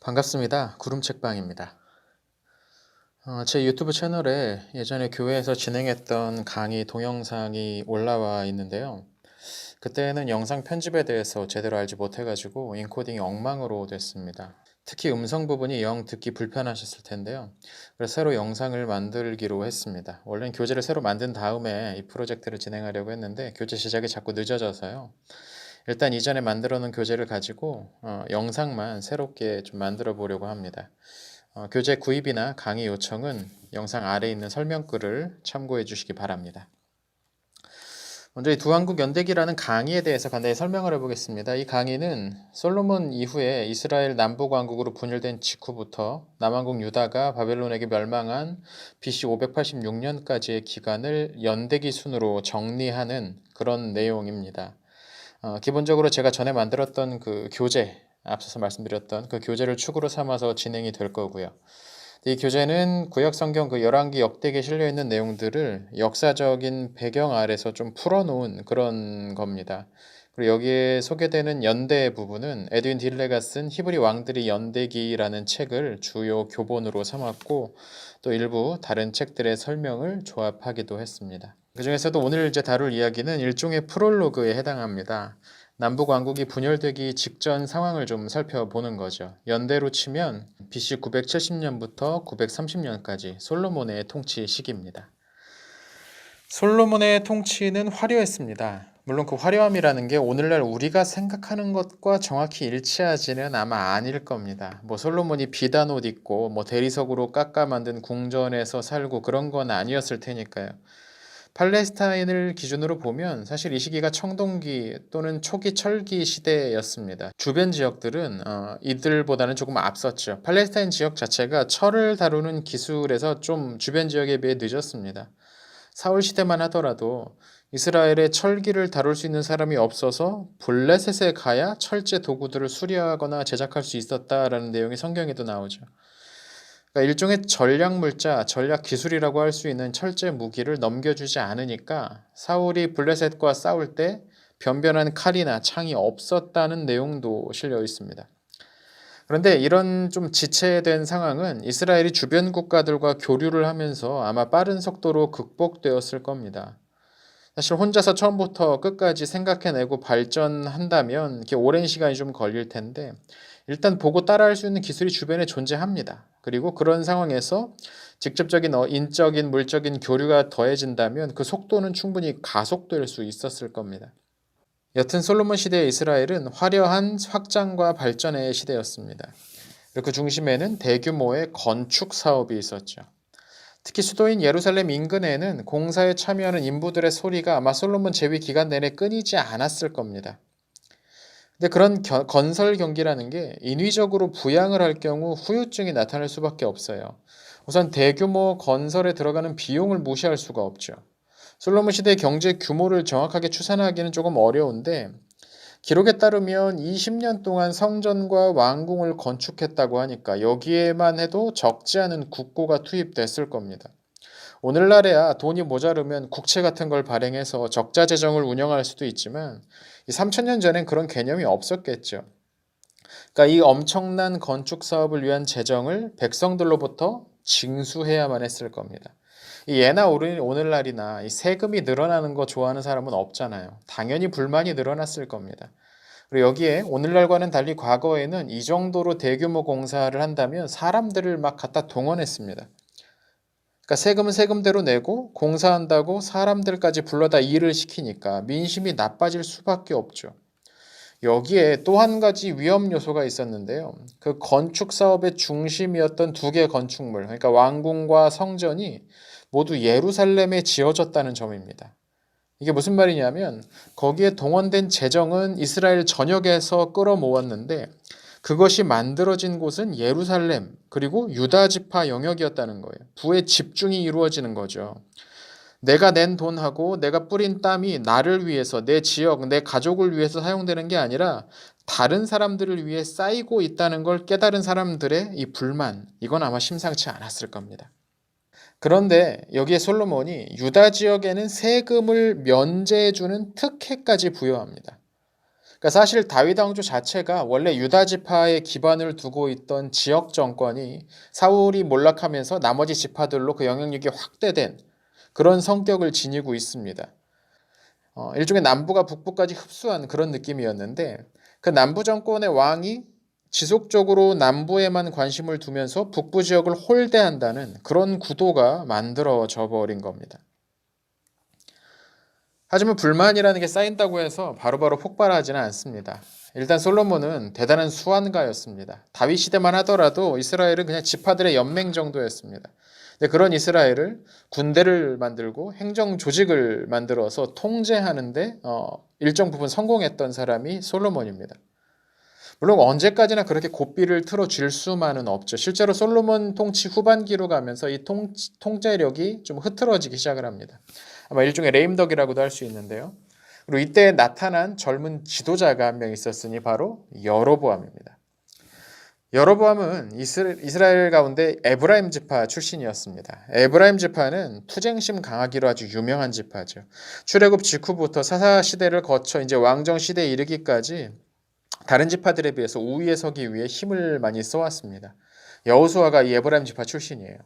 반갑습니다. 구름책방입니다. 제 유튜브 채널에 예전에 교회에서 진행했던 강의 동영상이 올라와 있는데요. 그때는 영상 편집에 대해서 제대로 알지 못해가지고 인코딩이 엉망으로 됐습니다. 특히 음성 부분이 영 듣기 불편하셨을 텐데요. 그래서 새로 영상을 만들기로 했습니다. 원래는 교재를 새로 만든 다음에 이 프로젝트를 진행하려고 했는데 교재 제작이 자꾸 늦어져서요. 일단 이전에 만들어 놓은 교재를 가지고 영상만 새롭게 좀 만들어 보려고 합니다. 교재 구입이나 강의 요청은 영상 아래에 있는 설명글을 참고해 주시기 바랍니다. 먼저 이 두왕국 연대기라는 강의에 대해서 간단히 설명을 해보겠습니다. 이 강의는 솔로몬 이후에 이스라엘 남북왕국으로 분열된 직후부터 남왕국 유다가 바벨론에게 멸망한 BC 586년까지의 기간을 연대기 순으로 정리하는 그런 내용입니다. 기본적으로 제가 전에 만들었던 그 교재, 앞서서 말씀드렸던 그 교재를 축으로 삼아서 진행이 될 거고요. 이 교재는 구약 성경 그 열왕기 역대기에 실려 있는 내용들을 역사적인 배경 아래서 좀 풀어놓은 그런 겁니다. 그리고 여기에 소개되는 연대 부분은 에드윈 딜레가 쓴 히브리 왕들의 연대기라는 책을 주요 교본으로 삼았고 또 일부 다른 책들의 설명을 조합하기도 했습니다. 그 중에서도 오늘 이제 다룰 이야기는 일종의 프롤로그에 해당합니다. 남북 왕국이 분열되기 직전 상황을 좀 살펴보는 거죠. 연대로 치면 BC 970년부터 930년까지 솔로몬의 통치 시기입니다. 솔로몬의 통치는 화려했습니다. 물론 그 화려함이라는 게 오늘날 우리가 생각하는 것과 정확히 일치하지는 아마 아닐 겁니다. 솔로몬이 비단 옷 입고 대리석으로 깎아 만든 궁전에서 살고 그런 건 아니었을 테니까요. 팔레스타인을 기준으로 보면 사실 이 시기가 청동기 또는 초기 철기 시대였습니다. 주변 지역들은 이들보다는 조금 앞섰죠. 팔레스타인 지역 자체가 철을 다루는 기술에서 좀 주변 지역에 비해 늦었습니다. 사울 시대만 하더라도 이스라엘에 철기를 다룰 수 있는 사람이 없어서 블레셋에 가야 철제 도구들을 수리하거나 제작할 수 있었다라는 내용이 성경에도 나오죠. 그러니까 일종의 전략 물자, 전략 기술이라고 할 수 있는 철제 무기를 넘겨주지 않으니까 사울이 블레셋과 싸울 때 변변한 칼이나 창이 없었다는 내용도 실려 있습니다. 그런데 이런 좀 지체된 상황은 이스라엘이 주변 국가들과 교류를 하면서 아마 빠른 속도로 극복되었을 겁니다. 사실 혼자서 처음부터 끝까지 생각해내고 발전한다면 이렇게 오랜 시간이 좀 걸릴 텐데 일단 보고 따라할 수 있는 기술이 주변에 존재합니다. 그리고 그런 상황에서 직접적인 인적인 물적인 교류가 더해진다면 그 속도는 충분히 가속될 수 있었을 겁니다. 여튼 솔로몬 시대의 이스라엘은 화려한 확장과 발전의 시대였습니다. 그 중심에는 대규모의 건축 사업이 있었죠. 특히 수도인 예루살렘 인근에는 공사에 참여하는 인부들의 소리가 아마 솔로몬 재위 기간 내내 끊이지 않았을 겁니다. 근데 그런 건설 경기라는 게 인위적으로 부양을 할 경우 후유증이 나타날 수밖에 없어요. 우선 대규모 건설에 들어가는 비용을 무시할 수가 없죠. 솔로몬 시대의 경제 규모를 정확하게 추산하기는 조금 어려운데 기록에 따르면 20년 동안 성전과 왕궁을 건축했다고 하니까 여기에만 해도 적지 않은 국고가 투입됐을 겁니다. 오늘날에야 돈이 모자르면 국채 같은 걸 발행해서 적자 재정을 운영할 수도 있지만 3000년 전엔 그런 개념이 없었겠죠. 그러니까 이 엄청난 건축 사업을 위한 재정을 백성들로부터 징수해야만 했을 겁니다. 예나 오늘날이나 이 세금이 늘어나는 거 좋아하는 사람은 없잖아요. 당연히 불만이 늘어났을 겁니다. 그리고 여기에 오늘날과는 달리 과거에는 이 정도로 대규모 공사를 한다면 사람들을 막 갖다 동원했습니다. 그러니까 세금은 세금대로 내고 공사한다고 사람들까지 불러다 일을 시키니까 민심이 나빠질 수밖에 없죠. 여기에 또 한 가지 위험 요소가 있었는데요. 그 건축 사업의 중심이었던 두 개의 건축물, 그러니까 왕궁과 성전이 모두 예루살렘에 지어졌다는 점입니다. 이게 무슨 말이냐면 거기에 동원된 재정은 이스라엘 전역에서 끌어모았는데 그것이 만들어진 곳은 예루살렘 그리고 유다 지파 영역이었다는 거예요. 부의 집중이 이루어지는 거죠. 내가 낸 돈하고 내가 뿌린 땀이 나를 위해서 내 지역, 내 가족을 위해서 사용되는 게 아니라 다른 사람들을 위해 쌓이고 있다는 걸 깨달은 사람들의 이 불만, 이건 아마 심상치 않았을 겁니다. 그런데 여기에 솔로몬이 유다 지역에는 세금을 면제해주는 특혜까지 부여합니다. 그러니까 사실 다윗 왕조 자체가 원래 유다 지파에 기반을 두고 있던 지역 정권이 사울이 몰락하면서 나머지 지파들로 그 영향력이 확대된 그런 성격을 지니고 있습니다. 일종의 남부가 북부까지 흡수한 그런 느낌이었는데 그 남부 정권의 왕이 지속적으로 남부에만 관심을 두면서 북부 지역을 홀대한다는 그런 구도가 만들어져 버린 겁니다. 하지만 불만이라는 게 쌓인다고 해서 바로바로 폭발하지는 않습니다. 일단 솔로몬은 대단한 수완가였습니다. 다윗 시대만 하더라도 이스라엘은 그냥 지파들의 연맹 정도였습니다. 근데 그런 이스라엘을 군대를 만들고 행정 조직을 만들어서 통제하는데 일정 부분 성공했던 사람이 솔로몬입니다. 물론 언제까지나 그렇게 고삐를 틀어줄 수만은 없죠. 실제로 솔로몬 통치 후반기로 가면서 이 통제력이 좀 흐트러지기 시작을 합니다. 아마 일종의 레임덕이라고도 할 수 있는데요. 그리고 이때 나타난 젊은 지도자가 한 명 있었으니 바로 여로보암입니다. 여로보암은 이스라엘 가운데 에브라임 지파 출신이었습니다. 에브라임 지파는 투쟁심 강하기로 아주 유명한 지파죠. 출애굽 직후부터 사사 시대를 거쳐 이제 왕정 시대에 이르기까지 다른 지파들에 비해서 우위에 서기 위해 힘을 많이 써왔습니다. 여호수아가 이 에브라임 지파 출신이에요.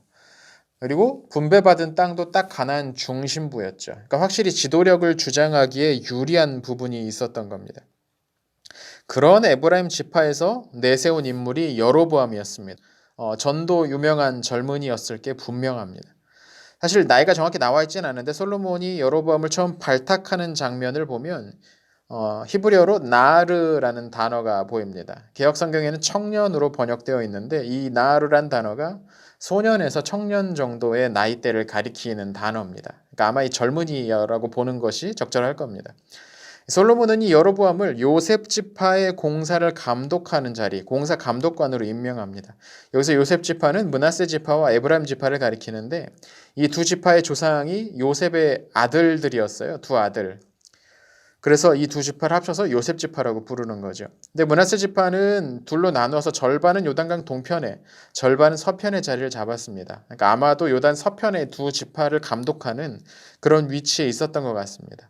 그리고 분배받은 땅도 딱 가나안 중심부였죠. 그러니까 확실히 지도력을 주장하기에 유리한 부분이 있었던 겁니다. 그런 에브라임 지파에서 내세운 인물이 여로보암이었습니다. 전도 유명한 젊은이였을 게 분명합니다. 사실 나이가 정확히 나와 있지는 않은데 솔로몬이 여로보암을 처음 발탁하는 장면을 보면 히브리어로 나르라는 단어가 보입니다. 개역 성경에는 청년으로 번역되어 있는데 이 나르란 단어가 소년에서 청년 정도의 나이대를 가리키는 단어입니다. 그러니까 아마 이 젊은이라고 보는 것이 적절할 겁니다. 솔로몬은 이 여로보암을 요셉 지파의 공사를 감독하는 자리, 공사 감독관으로 임명합니다. 여기서 요셉 지파는 므낫세 지파와 에브라임 지파를 가리키는데 이 두 지파의 조상이 요셉의 아들들이었어요. 두 아들. 그래서 이 두 지파를 합쳐서 요셉 지파라고 부르는 거죠. 근데 므낫세 지파는 둘로 나누어서 절반은 요단강 동편에, 절반은 서편의 자리를 잡았습니다. 그러니까 아마도 요단 서편의 두 지파를 감독하는 그런 위치에 있었던 것 같습니다.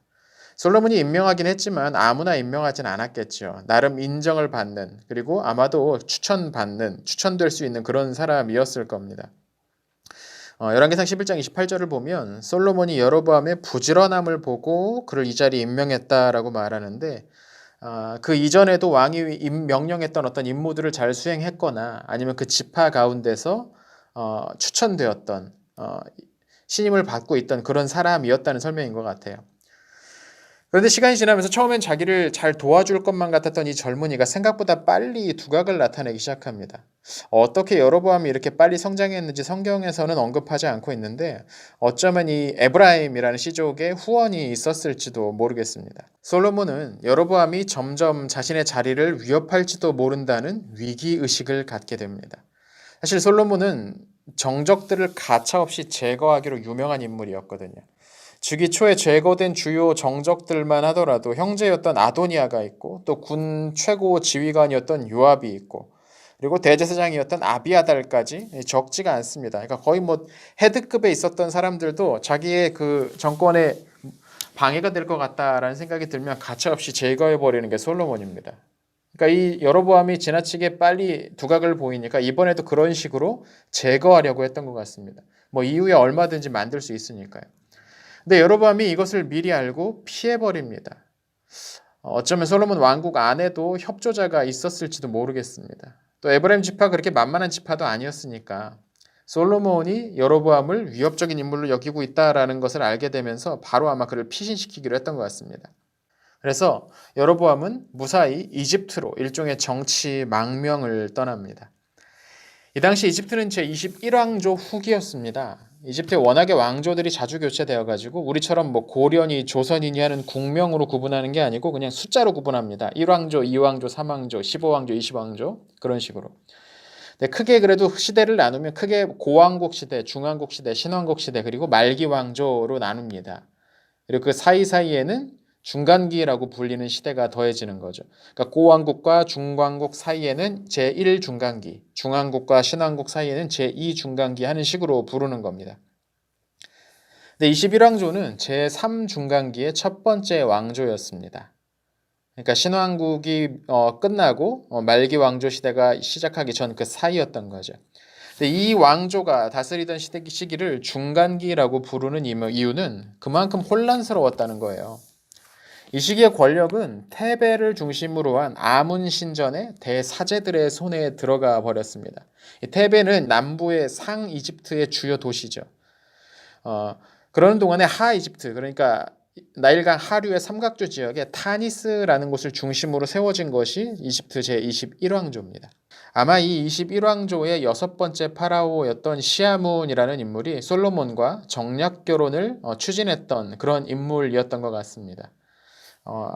솔로몬이 임명하긴 했지만 아무나 임명하진 않았겠죠. 나름 인정을 받는, 그리고 아마도 추천될 수 있는 그런 사람이었을 겁니다. 열왕기상 11장 28절을 보면 솔로몬이 여로보암의 부지런함을 보고 그를 이 자리에 임명했다라고 말하는데 그 이전에도 왕이 명령했던 어떤 임무들을 잘 수행했거나 아니면 그 지파 가운데서 추천되었던 신임을 받고 있던 그런 사람이었다는 설명인 것 같아요. 그런데 시간이 지나면서 처음엔 자기를 잘 도와줄 것만 같았던 이 젊은이가 생각보다 빨리 두각을 나타내기 시작합니다. 어떻게 여로보암이 이렇게 빨리 성장했는지 성경에서는 언급하지 않고 있는데 어쩌면 이 에브라임이라는 시족에 후원이 있었을지도 모르겠습니다. 솔로몬은 여로보암이 점점 자신의 자리를 위협할지도 모른다는 위기의식을 갖게 됩니다. 사실 솔로몬은 정적들을 가차없이 제거하기로 유명한 인물이었거든요. 즉위 초에 제거된 주요 정적들만 하더라도 형제였던 아도니아가 있고 또 군 최고 지휘관이었던 요압이 있고 그리고 대제사장이었던 아비아달까지 적지가 않습니다. 그러니까 거의 뭐 헤드급에 있었던 사람들도 자기의 그 정권에 방해가 될 것 같다라는 생각이 들면 가차없이 제거해버리는 게 솔로몬입니다. 그러니까 이 여로보암이 지나치게 빨리 두각을 보이니까 이번에도 그런 식으로 제거하려고 했던 것 같습니다. 뭐 이후에 얼마든지 만들 수 있으니까요. 근데 여로보암이 이것을 미리 알고 피해버립니다. 어쩌면 솔로몬 왕국 안에도 협조자가 있었을지도 모르겠습니다. 또 에브라임 지파 그렇게 만만한 지파도 아니었으니까 솔로몬이 여로보암을 위협적인 인물로 여기고 있다라는 것을 알게 되면서 바로 아마 그를 피신시키기로 했던 것 같습니다. 그래서 여로보암은 무사히 이집트로 일종의 정치 망명을 떠납니다. 이 당시 이집트는 제21왕조 후기였습니다. 이집트에 워낙에 왕조들이 자주 교체되어가지고 우리처럼 뭐 고려니 조선이니 하는 국명으로 구분하는 게 아니고 그냥 숫자로 구분합니다. 1왕조, 2왕조, 3왕조, 15왕조, 20왕조 그런 식으로. 근데 크게 그래도 시대를 나누면 크게 고왕국 시대, 중왕국 시대, 신왕국 시대 그리고 말기 왕조로 나눕니다. 그리고 그 사이사이에는 중간기라고 불리는 시대가 더해지는 거죠. 그러니까 고왕국과 중왕국 사이에는 제1중간기, 중왕국과 신왕국 사이에는 제2중간기 하는 식으로 부르는 겁니다. 근데 21왕조는 제3중간기의 첫 번째 왕조였습니다. 그러니까 신왕국이 끝나고 말기 왕조 시대가 시작하기 전 그 사이였던 거죠. 근데 이 왕조가 다스리던 시기를 중간기라고 부르는 이유는 그만큼 혼란스러웠다는 거예요. 이 시기의 권력은 테베를 중심으로 한 아문 신전의 대사제들의 손에 들어가 버렸습니다. 이 테베는 남부의 상 이집트의 주요 도시죠. 그러는 동안에 하 이집트, 그러니까 나일강 하류의 삼각주 지역에 타니스라는 곳을 중심으로 세워진 것이 이집트 제21왕조입니다. 아마 이 21왕조의 여섯 번째 파라오였던 시아문이라는 인물이 솔로몬과 정략 결혼을 추진했던 그런 인물이었던 것 같습니다.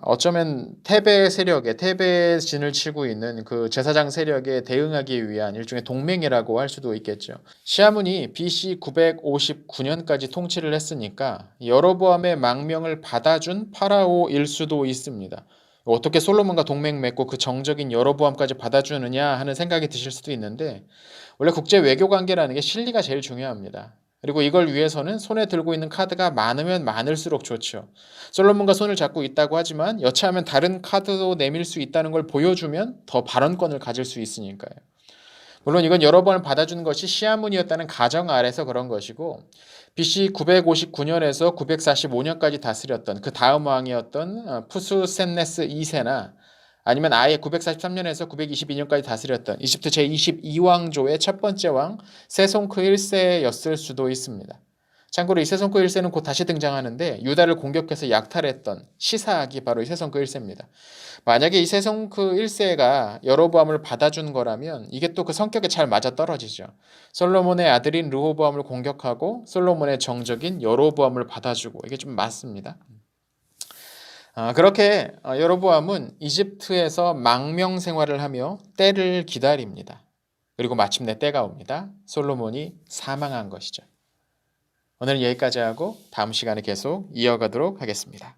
어쩌면 테베 세력에 테베 진을 치고 있는 그 제사장 세력에 대응하기 위한 일종의 동맹이라고 할 수도 있겠죠. 시아문이 BC 959년까지 통치를 했으니까 여로보암의 망명을 받아준 파라오일 수도 있습니다. 어떻게 솔로몬과 동맹 맺고 그 정적인 여로보암까지 받아주느냐 하는 생각이 드실 수도 있는데 원래 국제 외교 관계라는 게 실리가 제일 중요합니다. 그리고 이걸 위해서는 손에 들고 있는 카드가 많으면 많을수록 좋죠. 솔로몬과 손을 잡고 있다고 하지만 여차하면 다른 카드도 내밀 수 있다는 걸 보여주면 더 발언권을 가질 수 있으니까요. 물론 이건 여러 번을 받아주는 것이 시아문이었다는 가정 아래서 그런 것이고 BC 959년에서 945년까지 다스렸던 그 다음 왕이었던 푸수센네스 2세나 아니면 아예 943년에서 922년까지 다스렸던 이집트 제22왕조의 첫 번째 왕 세손크 1세였을 수도 있습니다. 참고로 이 세손크 1세는 곧 다시 등장하는데 유다를 공격해서 약탈했던 시사학이 바로 이 세손크 1세입니다. 만약에 이 세손크 1세가 여로보암을 받아준 거라면 이게 또 그 성격에 잘 맞아떨어지죠. 솔로몬의 아들인 르호보암을 공격하고 솔로몬의 정적인 여로보암을 받아주고 이게 좀 맞습니다. 그렇게 여로보암은 이집트에서 망명 생활을 하며 때를 기다립니다. 그리고 마침내 때가 옵니다. 솔로몬이 사망한 것이죠. 오늘은 여기까지 하고 다음 시간에 계속 이어가도록 하겠습니다.